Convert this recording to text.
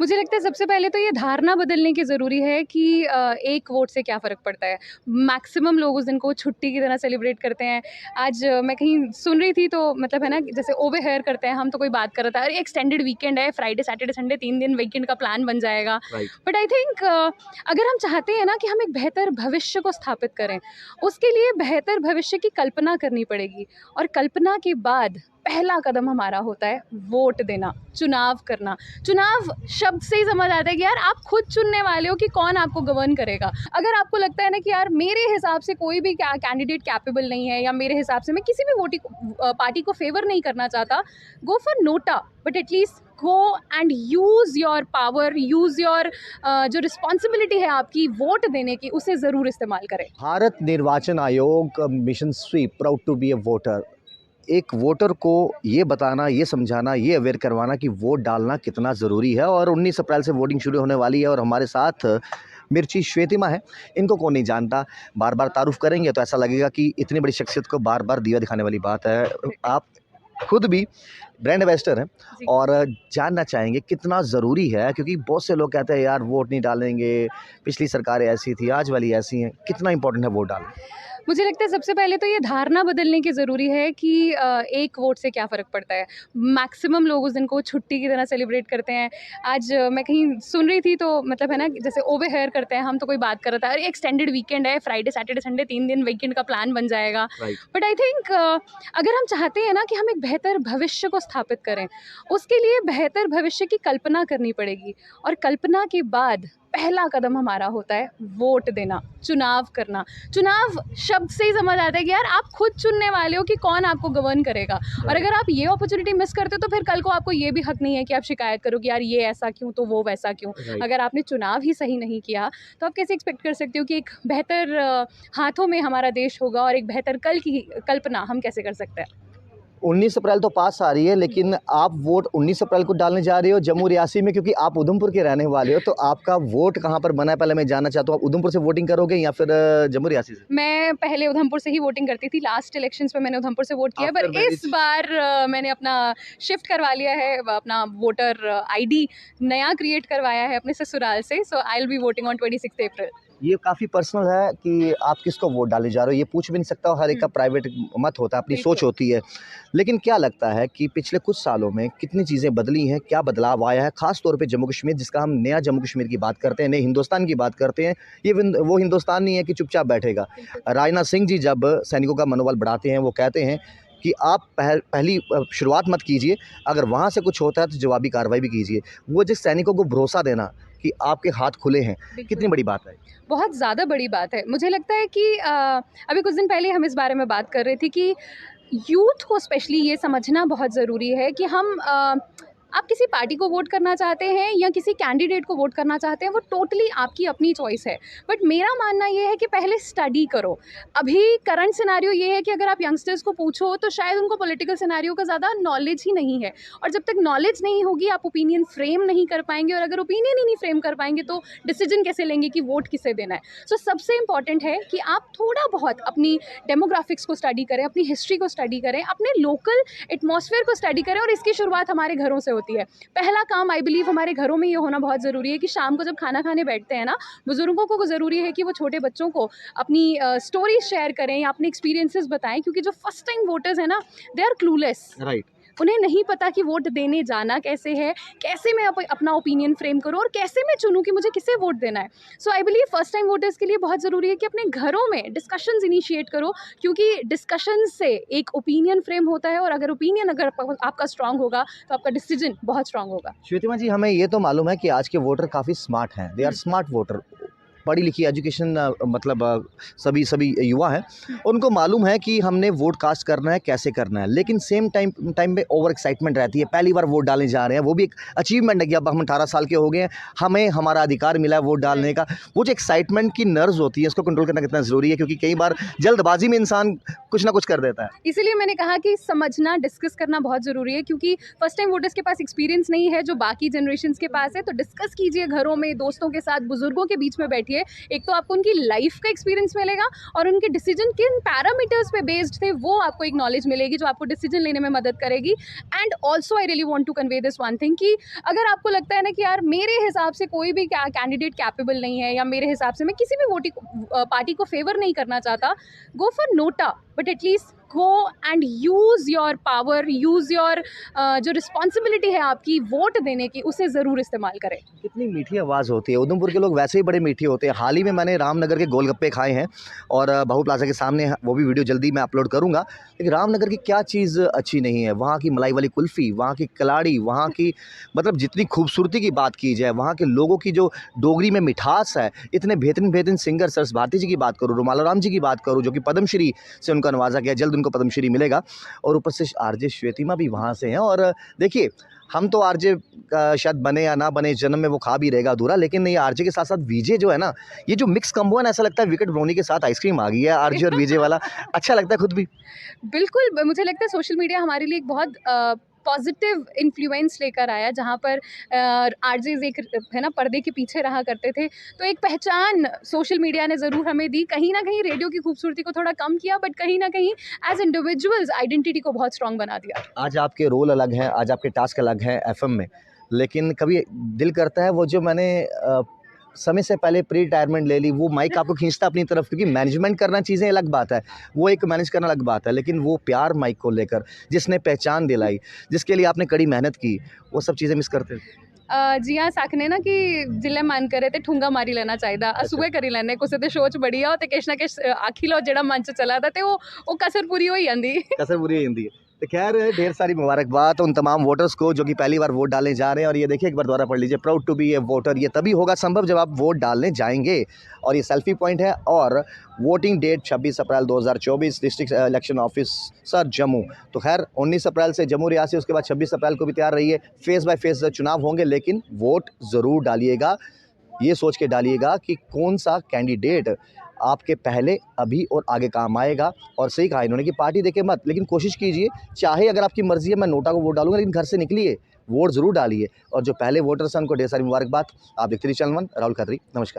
मुझे लगता है सबसे पहले तो ये धारणा बदलने की ज़रूरी है कि एक वोट से क्या फ़र्क पड़ता है। मैक्सिमम लोग उस दिन को छुट्टी की तरह सेलिब्रेट करते हैं। आज मैं कहीं सुन रही थी तो मतलब है ना, जैसे ओवर हियर करते हैं हम, तो कोई बात कर रहा था, अरे एक्सटेंडेड वीकेंड है, फ्राइडे, सैटरडे, संडे 3 दिन वीकेंड का प्लान बन जाएगा। राइट। बट आई थिंक अगर हम चाहते हैं ना कि हम एक बेहतर भविष्य को स्थापित करें, उसके लिए बेहतर भविष्य की कल्पना करनी पड़ेगी और कल्पना के बाद पहला कदम हमारा होता है वोट देना, चुनाव करना। चुनाव शब्द से ही समझ आता है कि यार आप खुद चुनने वाले हो कि कौन आपको गवर्न करेगा। अगर आपको लगता है ना कि यार मेरे हिसाब से कोई भी कैंडिडेट कैपेबल नहीं है, या मेरे हिसाब से मैं किसी भी पार्टी को फेवर नहीं करना चाहता, go for NOTA, but at least go and use your power, use your जो रिस्पॉन्सिबिलिटी है आपकी वोट देने की, उसे ज़रूर इस्तेमाल करें। भारत निर्वाचन आयोग mission sweep proud to be a voter, एक वोटर को ये बताना, ये समझाना, ये अवेयर करवाना कि वोट डालना कितना ज़रूरी है। और 19 अप्रैल से वोटिंग शुरू होने वाली है और हमारे साथ मिर्ची श्वेतिमा है। इनको कौन नहीं जानता, बार बार तारुफ करेंगे तो ऐसा लगेगा कि इतनी बड़ी शख्सियत को बार बार दिया दिखाने वाली बात है। आप खुद भी ब्रांड एम्बेसडर हैं जी। और जानना चाहेंगे कितना ज़रूरी है, क्योंकि बहुत से लोग कहते हैं यार वोट नहीं डालेंगे, पिछली सरकारें ऐसी थी, आज वाली ऐसी हैं। कितना इंपॉर्टेंट है वोट डालना? मुझे लगता है सबसे पहले तो ये धारणा बदलने की ज़रूरी है कि एक वोट से क्या फ़र्क पड़ता है। मैक्सिमम लोग उस दिन को छुट्टी की तरह सेलिब्रेट करते हैं। आज मैं कहीं सुन रही थी तो मतलब है ना, जैसे ओवर हियर करते हैं हम, तो कोई बात कर रहा था, अरे एक्सटेंडेड वीकेंड है, फ्राइडे, सैटरडे, संडे 3 दिन वीकेंड का प्लान बन जाएगा। राइट। बट आई थिंक अगर हम चाहते हैं ना कि हम एक बेहतर भविष्य को स्थापित करें, उसके लिए बेहतर भविष्य की कल्पना करनी पड़ेगी और कल्पना के बाद पहला कदम हमारा होता है वोट देना, चुनाव करना। चुनाव शब्द से ही समझ आता है कि यार आप खुद चुनने वाले हो कि कौन आपको गवर्न करेगा। और अगर आप ये अपॉर्चुनिटी मिस करते हो तो फिर कल को आपको ये भी हक नहीं है कि आप शिकायत करो कि यार ये ऐसा क्यों, तो वो वैसा क्यों। राइट। अगर आपने चुनाव ही सही नहीं किया तो आप कैसे एक्सपेक्ट कर सकते हो कि एक बेहतर हाथों में हमारा देश होगा, और एक बेहतर कल की कल्पना हम कैसे कर सकते हैं। 19 अप्रैल तो पास आ रही है, लेकिन आप वोट 19 अप्रैल को डालने जा रहे हो जम्मू रियासी में, क्योंकि आप उधमपुर के रहने वाले हो। तो आपका वोट कहाँ पर बना है, पहले मैं जानना चाहता हूँ। आप उधमपुर से वोटिंग करोगे या फिर जम्मू रियासी से? मैं पहले उधमपुर से ही वोटिंग करती थी। लास्ट इलेक्शंस में मैंने उधमपुर से वोट किया, आफ्टर पर इस मैरिज? बार मैंने अपना शिफ्ट करवा लिया है, अपना वोटर आईडी नया क्रिएट करवाया है अपने ससुराल से। So I will be voting on 26 April. ये काफ़ी पर्सनल है कि आप किसको वोट डालने जा रहे हो, ये पूछ भी नहीं सकता। हर एक का प्राइवेट मत होता है, अपनी सोच बिल्कुल। होती है। लेकिन क्या लगता है कि पिछले कुछ सालों में कितनी चीज़ें बदली हैं, क्या बदलाव आया है, ख़ास तौर पे जम्मू कश्मीर, जिसका हम नया जम्मू कश्मीर की बात करते हैं, नए हिंदुस्तान की बात करते हैं। ये वो हिंदुस्तान नहीं है कि चुपचाप बैठेगा। बिल्कुल। राजनाथ सिंह जी जब सैनिकों का मनोबल बढ़ाते हैं, वो कहते हैं कि आप पहली शुरुआत मत कीजिए, अगर वहाँ से कुछ होता है तो जवाबी कार्रवाई भी कीजिए। वो जिस सैनिकों को भरोसा देना कि आपके हाथ खुले हैं, बिल्कुल। कितनी बड़ी बात है। बहुत ज़्यादा बड़ी बात है। मुझे लगता है कि अभी कुछ दिन पहले हम इस बारे में बात कर रहे थे कि यूथ को स्पेशली ये समझना बहुत ज़रूरी है कि हम आप किसी पार्टी को वोट करना चाहते हैं या किसी कैंडिडेट को वोट करना चाहते हैं, वो टोटली आपकी अपनी चॉइस है। बट मेरा मानना ये है कि पहले स्टडी करो। अभी करंट सिनेरियो ये है कि अगर आप यंगस्टर्स को पूछो तो शायद उनको पॉलिटिकल सिनेरियो का ज़्यादा नॉलेज ही नहीं है, और जब तक नॉलेज नहीं होगी आप ओपिनियन फ्रेम नहीं कर पाएंगे, और अगर ओपिनियन ही नहीं फ्रेम कर पाएंगे तो डिसीजन कैसे लेंगे कि वोट किसे देना है। सो सबसे इंपॉर्टेंट है कि आप थोड़ा बहुत अपनी डेमोग्राफिक्स को स्टडी करें, अपनी हिस्ट्री को स्टडी करें, अपने लोकल एटमॉस्फेयर को स्टडी करें, और इसकी शुरुआत हमारे घरों से होती है। पहला काम आई बिलीव हमारे घरों में ये होना बहुत ज़रूरी है कि शाम को जब खाना खाने बैठते हैं ना, बुजुर्गों को ज़रूरी है कि वो छोटे बच्चों को अपनी स्टोरीज शेयर करें या अपने एक्सपीरियंसेस बताएं, क्योंकि जो फर्स्ट टाइम वोटर्स हैं ना, दे आर क्लूलेस। राइट। उन्हें नहीं पता कि वोट देने जाना कैसे है, कैसे मैं अपना ओपिनियन फ्रेम करूं, और कैसे मैं चुनूं कि मुझे किसे वोट देना है। So I believe first time voters के लिए बहुत ज़रूरी है कि अपने घरों में डिस्कशंस इनिशिएट करो, क्योंकि डिस्कशन से एक ओपिनियन फ्रेम होता है, और अगर ओपिनियन अगर आपका स्ट्रांग होगा तो आपका डिसीजन बहुत स्ट्रांग होगा। श्वेतिमा जी, हमें ये तो मालूम है कि आज के वोटर काफ़ी स्मार्ट हैं, दे आर स्मार्ट वोटर। पढ़ी लिखी एजुकेशन मतलब सभी सभी युवा हैं, उनको मालूम है कि हमने वोट कास्ट करना है, कैसे करना है। लेकिन सेम टाइम पे ओवर एक्साइटमेंट रहती है, पहली बार वोट डालने जा रहे हैं। वो भी एक अचीवमेंट है कि अब हम 18 साल के हो गए हैं, हमें हमारा अधिकार मिला है वोट डालने का। वो जो एक्साइटमेंट की नर्व्स होती है, उसको कंट्रोल करना कितना ज़रूरी है, क्योंकि कई बार जल्दबाजी में इंसान कुछ ना कुछ कर देता है। इसीलिए मैंने कहा कि समझना, डिस्कस करना बहुत ज़रूरी है, क्योंकि फर्स्ट टाइम वोटर्स के पास एक्सपीरियंस नहीं है जो बाकी जनरेशन्स के पास है। तो डिस्कस कीजिए घरों में, दोस्तों के साथ, बुजुर्गों के बीच में बैठिए, है। एक तो आपको उनकी लाइफ का एक्सपीरियंस मिलेगा और उनके डिसीजन किन पैरामीटर्स पे बेस्ड थे वो आपको एक नॉलेज मिलेगी जो आपको डिसीजन लेने में मदद करेगी। And also I really want to convey this one thing कि अगर आपको लगता है ना कि यार मेरे हिसाब से कोई भी कैंडिडेट कैपेबल नहीं है या मेरे हिसाब से मैं किसी भी पार्टी को फेवर नहीं करना चाहता, go for NOTA, but at least go and use your power, use your जो रिस्पॉन्सिबिलिटी है आपकी वोट देने की, उसे ज़रूर इस्तेमाल करें। कितनी मीठी आवाज़ होती है। उधमपुर के लोग वैसे ही बड़े मीठे होते हैं। हाल ही में मैंने रामनगर के गोलगप्पे खाए हैं और बाहू प्लाजा के सामने, वो भी वीडियो जल्दी मैं अपलोड करूँगा। लेकिन रामनगर की क्या चीज़ अच्छी नहीं है? वहाँ की मलाई वाली कुल्फ़ी, वहाँ की कलाड़ी, वहाँ की मतलब जितनी खूबसूरती की बात की जाए, वहाँ के लोगों की जो डोगरी में मिठास है, इतने बेहतरीन सिंगर सरस भारती जी की बात करूँ, रुमाला राम जी की बात करूँ जो कि पद्मश्री से उनको नवाजा गया, जल्द उनको पद्मश्री मिलेगा। और ऊपर से आरजे श्वेतिमा भी वहाँ से हैं। और देखिए, हम तो आरजे शायद बने या ना बने, जन्म में वो खा भी रहेगा अधूरा, लेकिन ये आरजे के साथ साथ वीजे जो है ना, ये जो मिक्स कम्बो है ना, ऐसा लगता है विकेट ब्राउनी के साथ आइसक्रीम आ गई है आरजे और वीजे वाला। अच्छा लगता है खुद भी। बिल्कुल, मुझे लगता है सोशल मीडिया हमारे लिए एक बहुत पॉजिटिव इन्फ्लुएंस लेकर आया, जहाँ पर आरजेज़ एक है ना पर्दे के पीछे रहा करते थे, तो एक पहचान सोशल मीडिया ने ज़रूर हमें दी। कहीं न कहीं रेडियो की खूबसूरती को थोड़ा कम किया, बट कहीं न कहीं एज़ इंडिविजुअल्स आइडेंटिटी को बहुत स्ट्रॉन्ग बना दिया। आज आपके रोल अलग हैं, आज आपके टास्क अलग हैं एफएम में, लेकिन कभी दिल करता है वो जो मैंने समय से पहले प्री रिटायरमेंट ले ली, वो माइक आपको खींचता अपनी तरफ, क्योंकि मैनेजमेंट करना चीज़ें अलग बात है, वो एक मैनेज करना अलग बात है, लेकिन वो प्यार माइक को लेकर जिसने पहचान दिलाई, जिसके लिए आपने कड़ी मेहनत की, वो सब चीज़ें मिस करते थे। जी हाँ, साखने ना कि जिले मन करे ते ठुंगा मारी लेना चाहिदा, असूए करी लैने कुछ ते सोच बढ़िया हो ते किश ना किश आखी लो जेड़ा मन च चला दा ते वो कसर पूरी होई जांदी। कसर बुरी हिंदी है। तो खैर ढेर सारी मुबारकबाद उन तमाम वोटर्स को जो कि पहली बार वोट डालने जा रहे हैं। और ये देखिए, एक बार दोबारा पढ़ लीजिए, proud to be a voter. ये तभी होगा संभव जब आप वोट डालने जाएंगे। और ये सेल्फी पॉइंट है। और वोटिंग डेट 26 अप्रैल 2024, डिस्ट्रिक्ट इलेक्शन ऑफिसर जम्मू। तो खैर 19 अप्रैल से जम्मू रियासी, उसके बाद 26 अप्रैल को भी तैयार रहिए। फेस बाय फेस चुनाव होंगे, लेकिन वोट ज़रूर डालिएगा। ये सोच के डालिएगा कि कौन सा कैंडिडेट आपके पहले, अभी और आगे काम आएगा। और सही कहा इन्होंने कि पार्टी देखे मत, लेकिन कोशिश कीजिए, चाहे अगर आपकी मर्ज़ी है मैं नोटा को वोट डालूंगा, लेकिन घर से निकलिए, वोट ज़रूर डालिए। और जो पहले वोटर्स हैं उनको ढेर सारी मुबारकबाद। आप देखते रहिए चैनल वन, राहुल खत्री, नमस्कार।